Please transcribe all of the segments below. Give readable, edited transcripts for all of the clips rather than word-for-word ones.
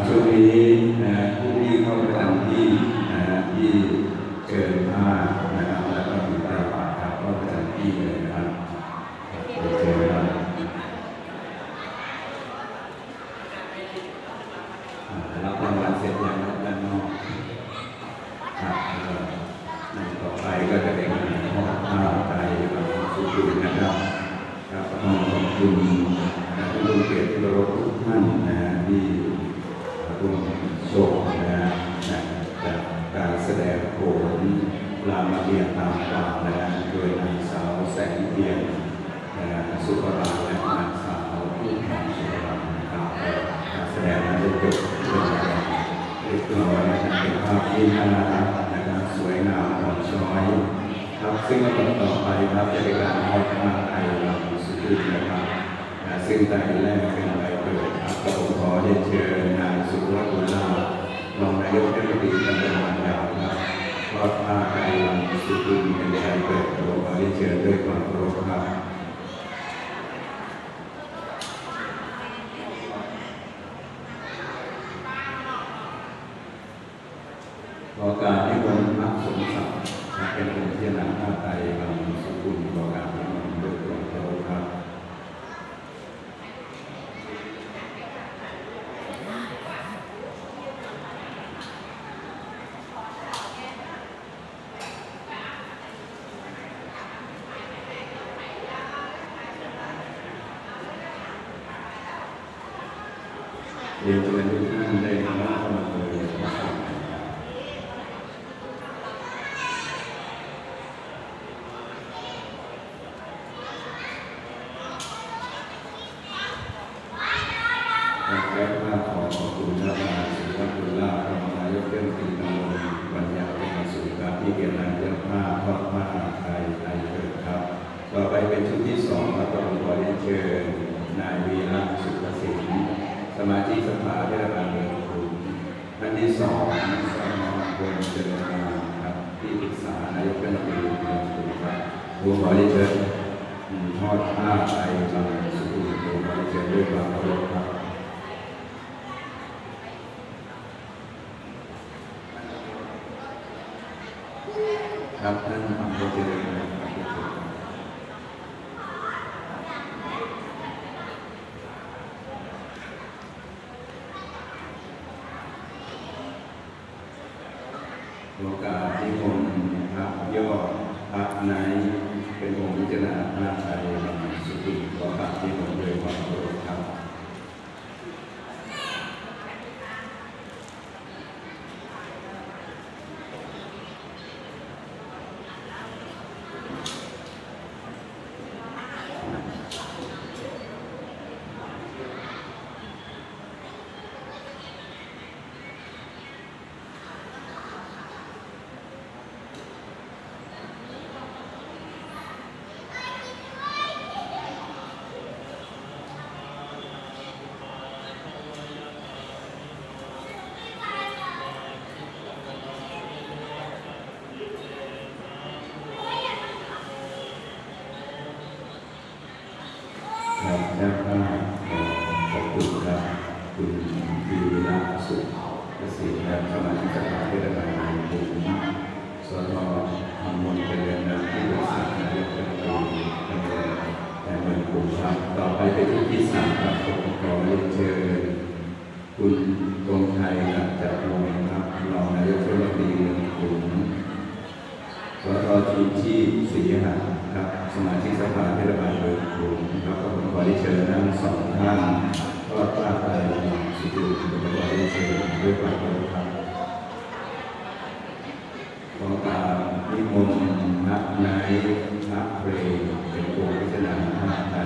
ช่วงนี้ผู้ที่เข้าประจำที่ที่เกินผ้านะครับแล้วก็มีตาบาดครับก็ประจำที่เลยนะครับเชิญครับรับรางวัลเสร็จอย่างด้านนอกครับต่อไปก็จะเป็นห้องผ้าไทยของสุขุมนะครับครับต้องขอบคุณผู้ร่วมเกียรติที่เคารพทุกท่านที่ร่วมชมจากการแสดงโขนรามเกียรติตามความโดยนางสาวแสงเทียนสุภราและนางสาวผู้แทนสุภราครับการแสดงนั้นได้จบลงแล้วเรียบร้อยเป็นภาพที่น่ารักนะครับสวยงามอ่อนช้อยครับซึ่งต่อไปครับจะเป็นการมอบผ้าไทยลำสุขุมนะครับซึ่งแต่แรกเป็นใบเปิดครับก็ผมขอเรียนเชิญนายสุวัฒน์บุญลาภรองนายกเทศมนตรีตำบลบางยาวครับทอดผ้าไทยลำสุขุมเป็นใบเปิดผมขอเรียนเชิญด้วยความเคารพครับขอการนิมนต์พระสมศักดิ์เป็นองค์ที่นำผ้าไทยลำสุขุมขอการนิมนต์ด้วยความเคารพครับเรียนเชิญทุกท่านได้เข้ามาเลยนะครับและภาพขอขอบคุณท่านนายสุวัฒน์บุญลาภรองนายกเทศมนตรีตำบลบางยาวเป็นสุขการที่เกียรตินายเจ้าผ้าทอดผ้าไทยเกิดครับต่อไปเป็นชุดที่สองครับผมขอเรียนเชิญนายวีระสุขศิลป์สมาชิกสภาเทศบาลเมืองกรุงท่านที่สองสมพลเจริญงามครับที่ปรึกษานายกเทศมนตรีเมืองกรุงครับผมขอเรียนเชิญทอดผ้าไทยลำสุขุมผมขอเรียนเชิญด้วยความเคารพครับครับท่านอำเภอเจริญครับโอกาสที่ผมพระยอดพระไหนเป็นองค์พิจารณาพระไตรลักษณ์สุขุมโอกาสที่ผมโดยความเคารพครับด้านหน้าขอบคุณครับคุณวีระสุขเกษตรและสมาชิกสภาเทศบาลเมืองกรุงสทอมรเจริญนามที่ปรึกษานายกเทศมนตรีตำบลเมืองกรุงครับต่อไปเป็นที่สามครับผมขอเรียนเชิญคุณธงชัยหลักจักรวงศ์ครับรองนายกเทศมนตรีเมืองกรุงสททีชีศรีหัสครับสมาชิกสภาเทศบาลเมืองกรุงครับก็ผมขอเชิญทั้งสองท่านทอดผ้าไตรสุขุมผมขอเชิญด้วยความเคารพครับขอการนิมนต์นักนายนักเพลงเป็นองค์พิจารณาผ้าไตร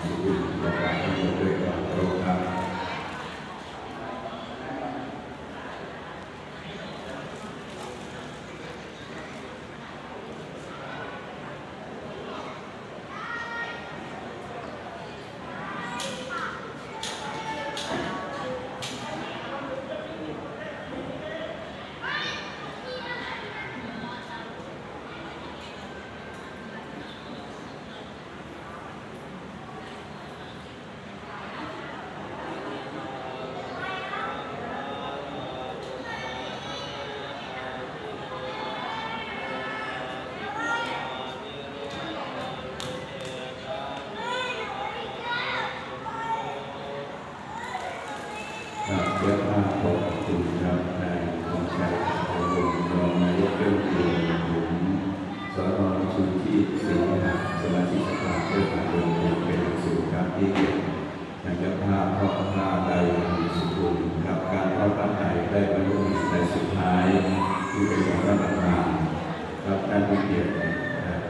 สุขุมขอการนิมนต์ด้วยความเคารพครับ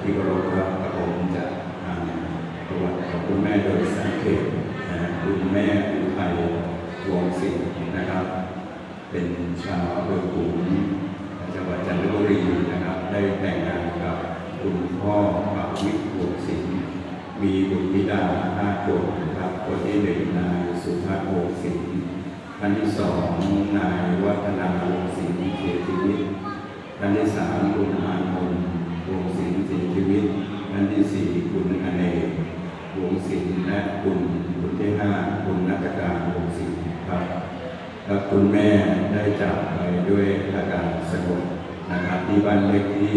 ที่เคารพครับกระผมจะอ่านประวัติของคุณแม่โดยสังเกตคุณแม่อุทัยวงศ์สิงห์นะครับเป็นชาวอำเภอขุนจังหวัดจันทบุรีนะครับได้แต่งงานกับคุณพ่อปาวิทย์วงศ์สิงห์มีบุตรธิดา5 คนครับคนที่1นายสุภัทรวงศ์สิงห์ท่านที่2นายวัฒนาวงศ์สิงห์เสียชีวิตท่านที่3คุณอานนท์วงศ์สิงห์เสียชีวิตท่านที่4คุณอเนกวงศ์สิงห์และคุณที่5คุณนัตการวงศ์สิงห์ครับและคุณแม่ได้จากไปด้วยอาการสงบนะครับที่บ้านเลขที่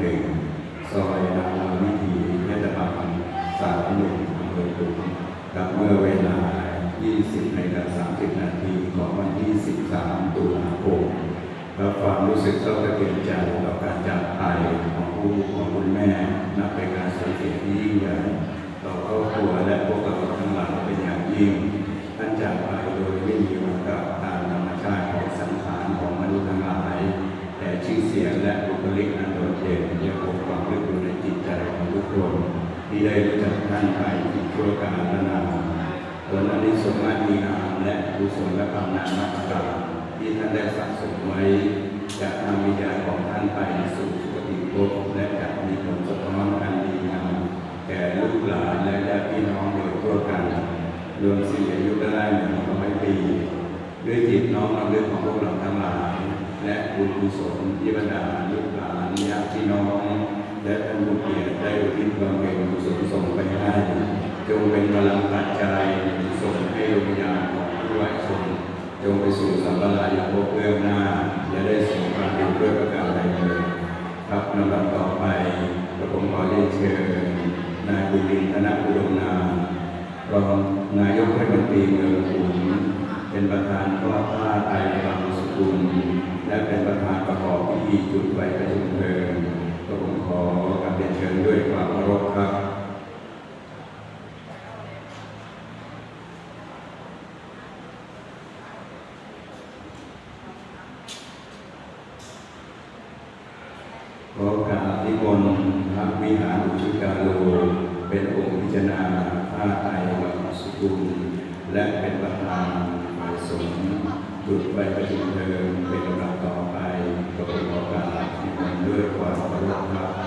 10/1ซอยนาราวิถีเทศบาล31อำเภอขุนกับเมื่อเวลา 20:30 นาทีของวันที่13 ตุลาคมและความรู้สึกเศร้าสะเทือนใจต่อการจากไปของคุณแม่นับเป็นการสูญเสียที่ยิ่งใหญ่ต่อครอบครัวและพวกเราทั้งหลายเป็นอย่างยิ่งท่านจากไปโดยไม่มีวันกลับตามธรรมชาติของสังขารของมนุษย์ทั้งหลายแต่ชื่อเสียงและบุคลิกอันโดดเด่นยังคงฝังลึกอยู่ในจิตใจของทุกคนที่ได้รู้จักท่านไปอีกชั่วกาลนานผลอันนี้สมมาตรดีงามและกุศลกรรมนานับประการที่ท่านได้สะสมไว้จะนำวิญญาณของท่านไปสู่สุคติภพและจะมีผลสะท้อนอันดีงามแก่ลูกหลานและญาติพี่น้องโดยทั่วกันรวมสิ้นอายุก็ได้100 ปีด้วยจิตน้อมรำลึกของพวกเราทั้งหลายและบุญกุศลที่บรรดาลูกหลานญาติพี่น้องและท่านผู้เกียรติได้อุทิศบำเพ็ญกุศลส่งไปให้จงเป็นพลังปัจจัยส่งให้ดวงวิญญาณของผู้ไหวชนจงไปสู่สัมปรายภพเบื้องหน้าและได้สู่ความเป็นด้วยประการใดเลยครับลำดับต่อไปกระผมขอเรียนเชิญนายบุรินทร์ธนอุดมนามรองนายกเทศมนตรีเมืองขุนเป็นประธานทอดผ้าไตรบางสกุลและเป็นประธานประกอบพิธีจุดไฟประชุมเพลิงกระผมขอกราบเรียนเชิญด้วยความเคารพครับขอกราบนิมนต์พระวิหารอุชุกาโลเป็นองค์พิจารณาผ้าไตรบางสกุลและเป็นประธานฝ่ายสงฆ์จุดไฟประชุมเพลิงเป็นลำดับต่อไปกระผมขอกราบนิมนต์ด้วยความเคารพครับ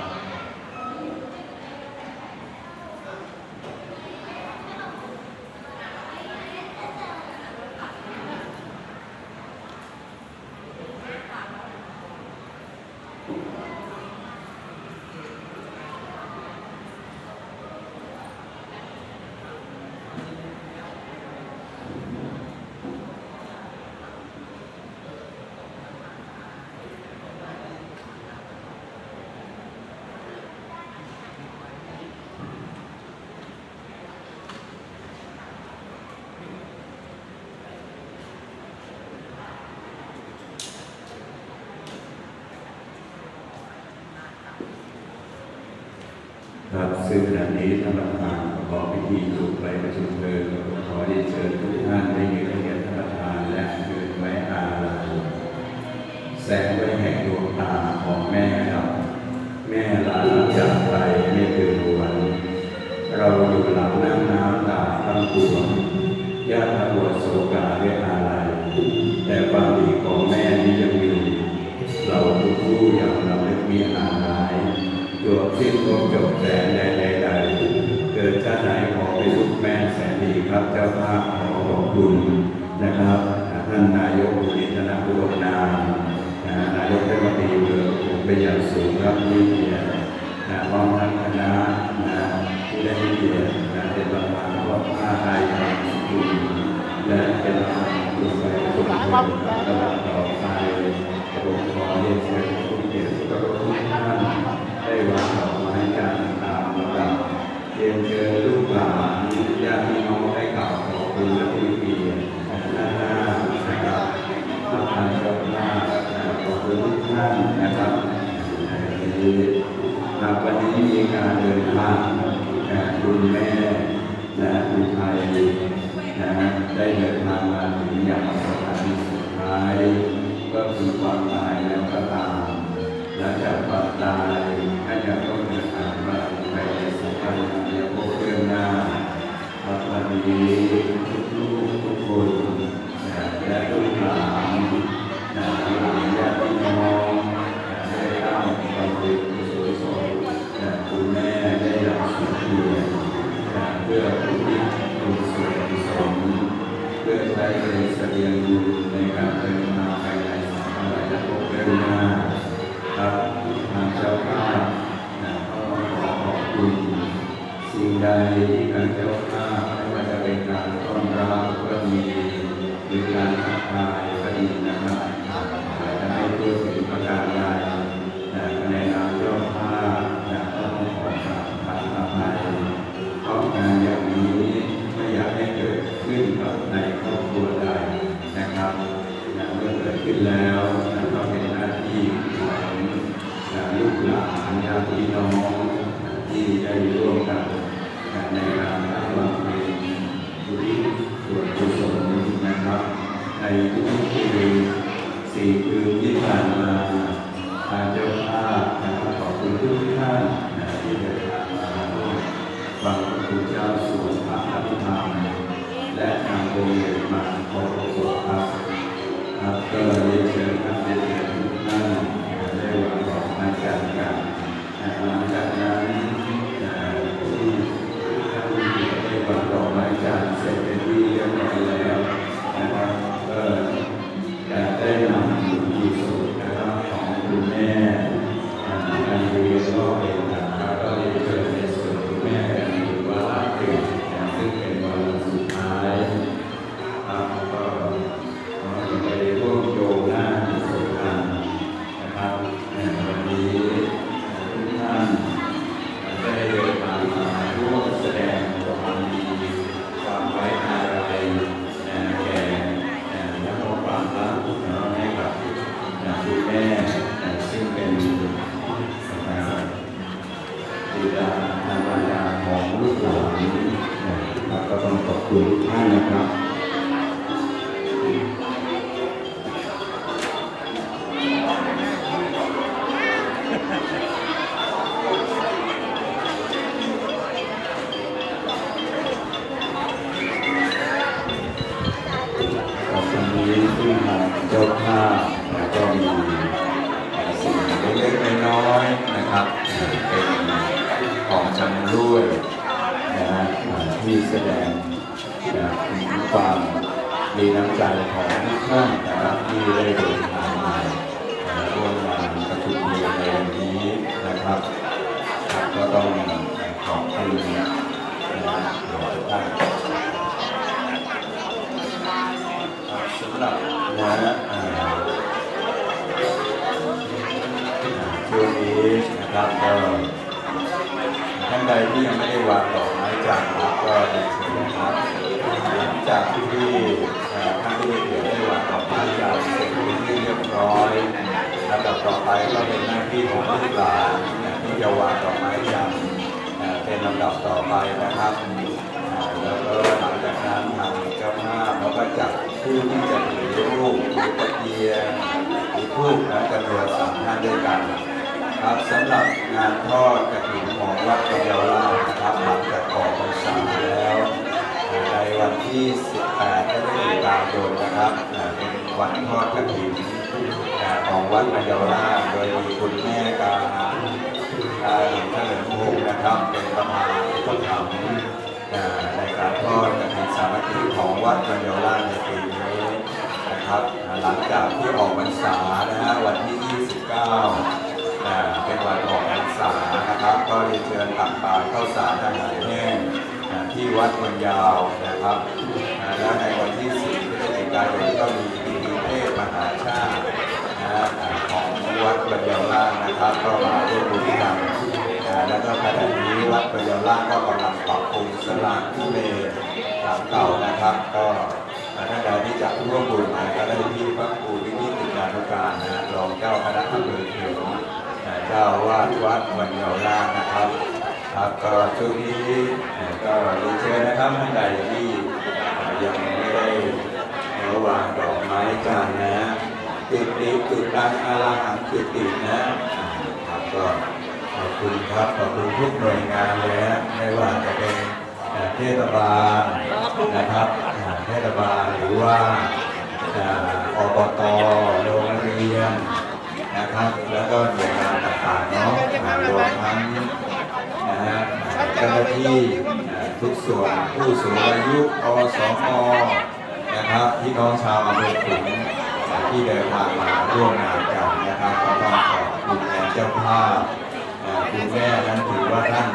ครับซึ่งขณะนี้ท่านประธานประกอบพิธีจุดไฟประชุมเพลิงขอเรียนเชิญทุกท่านได้ยืนเกียรติท่านประธานและยืนไว้อาลัยแสงไว้แห่งดวงตาของแม่ครับแม่ลาจากไปไม่คืนวันเราอยู่หลังน้ำตาทั้งปวงญาติบวชโศกาด้วยอาลัยแต่ความดีของแม่นี้ยังมีเราทุกผู้อย่างเราไม่มีอาลัยจวบสิ้นครบจบแสนใดเกิดชาติไหนขอเป็นลูกแม่แสนดีครับเจ้าภาพขอขอบคุณนะครับท่านนายกบุรินทร์ธนอุดมนามนายกเทศมนตรีเมืองขุนเป็นอย่างสูงครับที่เกียรติพร้อมทั้งคณะที่ได้เกียรติเป็นประธานวัดผ้าไทยบางสกุลและเป็นประธานกลุ่มไปกลุ่มตลาดต่อไปกระผมขอเรียนเชิญผู้เกียรติทุกท่านได้วางดอกไม้จันทร์ตามลำดับเรียนเชิญลูกหลานญาติพี่น้องได้กล่าวขอบคุณและที่เกียรติด้านหน้านะครับประธานเจ้าหน้าขอบคุณทุกท่านนะครับวันนี้มีการเดินทางคุณแม่อุทัยได้เดินทางมาถึงอย่างสถานีสุดท้ายก็คือความตายแล้วก็ตามและจากความตายก็จะต้องเดิน เป็นเสบียงบุญในการเดินทางไปในสังคมและพบเดินหน้าครับทางเจ้าภาพก็ขอขอบคุณสิ่งใดที่ทางเจ้าภาพไม่ว่าจะเป็นการต้อนรับก็มีหรือการทักทายก็ดีนะครับจะไม่พูดถึงประการใดในนามเจ้าภาพก็ต้องขอกราบอภัยเพราะงานอย่างนี้ไม่อยากให้เกิดขึ้นกับในครอบครัวใดนะครับเมื่อเกิดขึ้นแล้วก็เป็นหน้าที่ของลูกหลานญาติพี่น้องที่ได้ร่วมกันในการทำบำเพ็ญบุญส่วนกุศลนะครับในทุกๆคืน4 คืนที่ผ่านมาทางเจ้าภาพขอบคุณทุกท่านที่เดินทางมาร่วมฟังพระคุณเจ้าสวดพระอภิธรรมและนำโรงเรียนมาขอประสบครับก็เรียนเชิญครับเรียนเชิญทุกท่านได้วางดอกไม้จันทร์กันหลังจากนั้นที่ท่านได้วางดอกไม้จันทร์เสร็จเป็นที่เรียบร้อยแล้วนะครับก็จะได้นำบุญกุศลนะครับของคุณแม่อันนี้ก็เป็นนะครับก็เรียนเชิญในส่วนคุณแม่กันถือว่าซึ่งเป็นวันสุดท้ายก็ไปร่วมโยงหน้าสงกรานต์นะครับวันนี้ทุกท่านได้เดินทางมาร่วมแสดงความดีความไว้อาลัยแก่และมอบความรักให้กับคุณแม่ซึ่งเป็นบิดามารดาของลูกหลานก็ต้องขอบคุณทุกท่านนะครับเจ้าภาพก็มีสิ่งเล็กๆน้อยๆนะครับเป็นของชำร่วยที่แสดงถึงความมีน้ำใจของทุกท่านนะครับที่ได้เดินทางมาร่วมงานประชุมในวันนี้นะครับก็ต้องขอบคุณทุกท่านสำหรับช่วงนี้นะครับก็ท่านใดที่ยังไม่ได้วางดอกไม้จันทร์ก็เรียนเชิญนะครับหลังจากที่ท่านที่ได้เกียรติได้วางดอกไม้จันทร์เสร็จเป็นที่เรียบร้อยลำดับต่อไปก็เป็นหน้าที่ของลูกหลานที่จะวางดอกไม้จันทร์เป็นลำดับต่อไปนะครับแล้วก็หลังจากนั้นทางเจ้าภาพเขาก็จัดผู้ที่จะถือรูปหรือตะเกียงหรือทูปจำนวน3 ท่านด้วยกันครับสำหรับงานทอดกฐินของวัดปัญญาราชนะครับหลังจากออกพรรษาแล้วในวันที่ 18 พฤศจิกายนนะครับเป็นวันทอดกฐินของวัดปัญญาราชโดยมีคุณแม่กาหญิงเฉลิมพงศ์นะครับเป็นประธานอุปถัมภ์ในการทอดกฐินสามัคคีของวัดปัญญาราชในปีนี้นะครับหลังจากที่ออกพรรษานะฮะวันที่ 29เป็นวันออกพรรษานะครับก็เรียนเชิญตักบาตรข้าวสารอาหารแห้งที่วัดวันยาวนะครับและในวันที่ 10 พฤศจิกายนก็มีพิธีเทศมหาชาติของวัดวันยาวราชนะครับก็มาร่วมบุญกันแล้วก็ขณะนี้วัดวันยาวราชก็กำลังปรับปรุงศาลาที่เมรุหลังเก่านะครับก็ท่านใดที่จะร่วมบุญก็ได้ที่พระครูวินิจติญานุการรองเจ้าคณะอำเภอเขตเจ้าวาดวัดวันยาวราชนะครับก็ช่วงนี้ก็เรียนเชิญนะครับท่านใดที่ยังไม่ได้วางดอกไม้จันทร์นะจุดนี้จุดดังอาราหังจุดติดนะครับก็ขอบคุณครับขอบคุณทุกหน่วยงานเลยนะไม่ว่าจะเป็นเทศบาลนะครับเทศบาลหรือว่าอบต.โรงเรียนนะครับแล้วก็หน่วยงานต่างๆเนาะรวมทั้งเจ้าหน้าที่ทุกส่วนผู้สูงอายุอสม.นะ นะครับพี่น้องชาวอำเภอขลุงที่เดินทางมาร่วมงานกันนะครับก็ต้องขอบคุณแทนเจ้าภาพคุณแม่นั้นถือว่าท่าน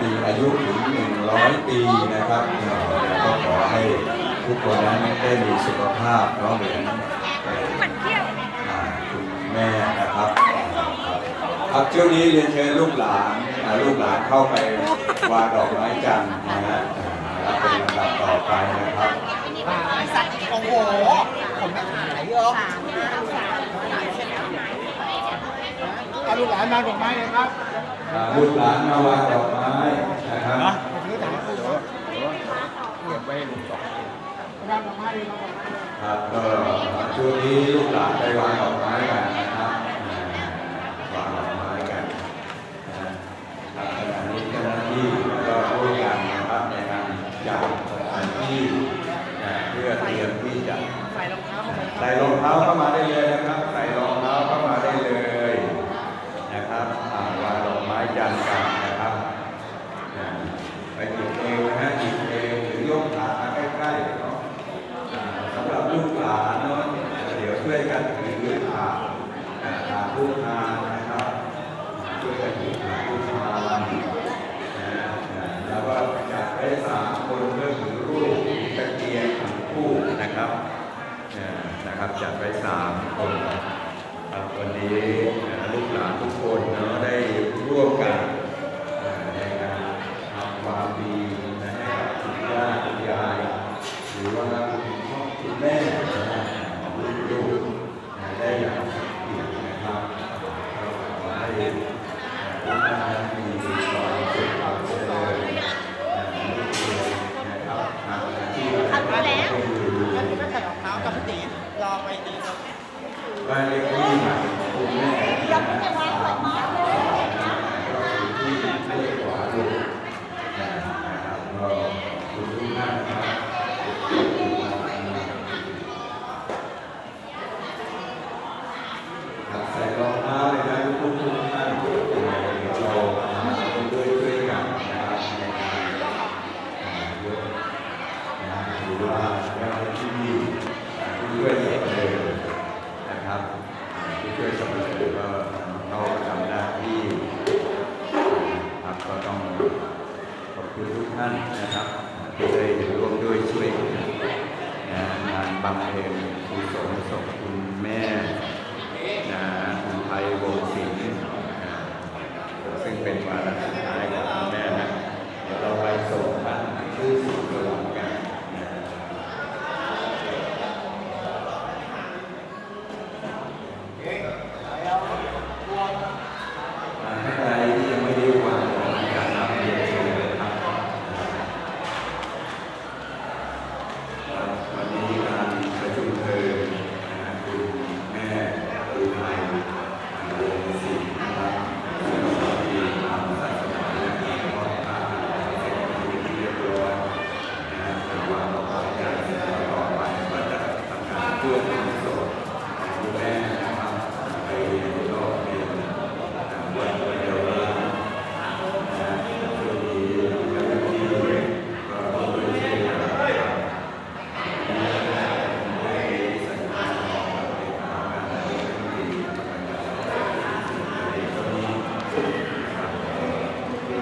มีอายุถึง100 ปีนะครับก็ขอให้ทุกคนนั้นได้มีสุขภาพเหมือนคุณแม่นะครับครับช่วงนี้เรียนเชิญลูกหลานเข้าไปวางดอกไม้จันทร์นะฮะเป็นลำดับต่อไปนะครับโอ้โหผมไม่ขายเหรอเอาลูกหลานมาดอกไม้เลยครับลูกหลานมาวางดอกไม้นะครับเก็บไว้ให้ลุงต่อวางดอกไม้เลยครับก็ช่วงนี้ลูกหลานไปวางดอกไม้กันนะครับวางดอกไม้กันขณะนี้เจ้าหน้าที่ก็ร่วมกันนะครับในการจัดสถานที่เพื่อเตรียมที่จะใส่รองเท้าเข้ามาได้เลยนะครับใส่รองเท้าเข้ามาได้เลยนะครับวางดอกไม้จันทร์กันนะครับไปหยิบเองนะฮะหยิบเองหรือยกขาใกล้ๆเนาะสำหรับลูกหลานเนาะเดี๋ยวช่วยกันถือขาลูกหลานนะครับช่วยกันถือขาลูกหลานแล้วก็จัดไว้3 คนเพื่อถือรูปตะเกียงคู่นะครับจัดไว้3 คนวันนี้ลูกหลานทุกคนเนาะได้ร่วมกันในการทำความดีให้กับคุณย่าคุณยายหรือว่าคุณพ่อคุณแม่ของลูกๆได้อย่างสมเกียรตินะครับขอให้ทุกท่านมีความสุขความเจริญนะครับที่ทำแล้วก็ใส่รองเท้ากับตีรอไปดีครับบ้านเลขที่ใหม่ของคุณแม่ยังไม่ได้วางดอกไม้เลยก็คือที่เลขขวาลูกนะครับก็คุณทุกท่านนะครับใส่รองเท้าเลยนะทุกท่านเราช่วยกันนะครับในการยกหรือว่าเจ้าหน้าที่ช่วยกันเลยนะครับที่ช่วยสมัครก็เขาทำหน้าที่ครับก็ต้องขอบคุณทุกท่านนะครับที่ได้ร่วมด้วยช่วยงานบำเพ็ญกุศลศพคุณแม่คุณไทยวงศ์ศิลป์ซึ่งเป็นวาระสุดท้ายของคุณแม่นะเดี๋ยวเราไปส่งท่านชื่อสู่สวรรค์กันใครที่ยังไม่ได้วางการรับเรียนเชิญนะครับวันนี้การประชุมเพลิงคุณแม่คุณไทยวงศ์ศิลป์นะครับที่ทำศาสนาและการมอบผ้าเสร็จเป็นที่เรียบร้อยแต่ว่าเราก็จะต่อไปก็จะทำการเพื่อกุศลคุณแม่นะครับไปรอบเรียนวันเดียวกันช่วงนี้เจ้าหน้าที่ก็ต้องช่วยกันนะครับได้สัญญาณออกมาเป็นทางการในพื้นที่ตอนนี้ครับ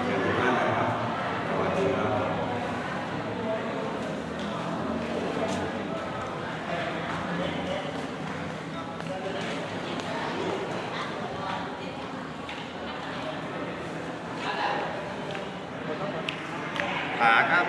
เชิญทุกท่านนะครับสวัสดีครับขาครับ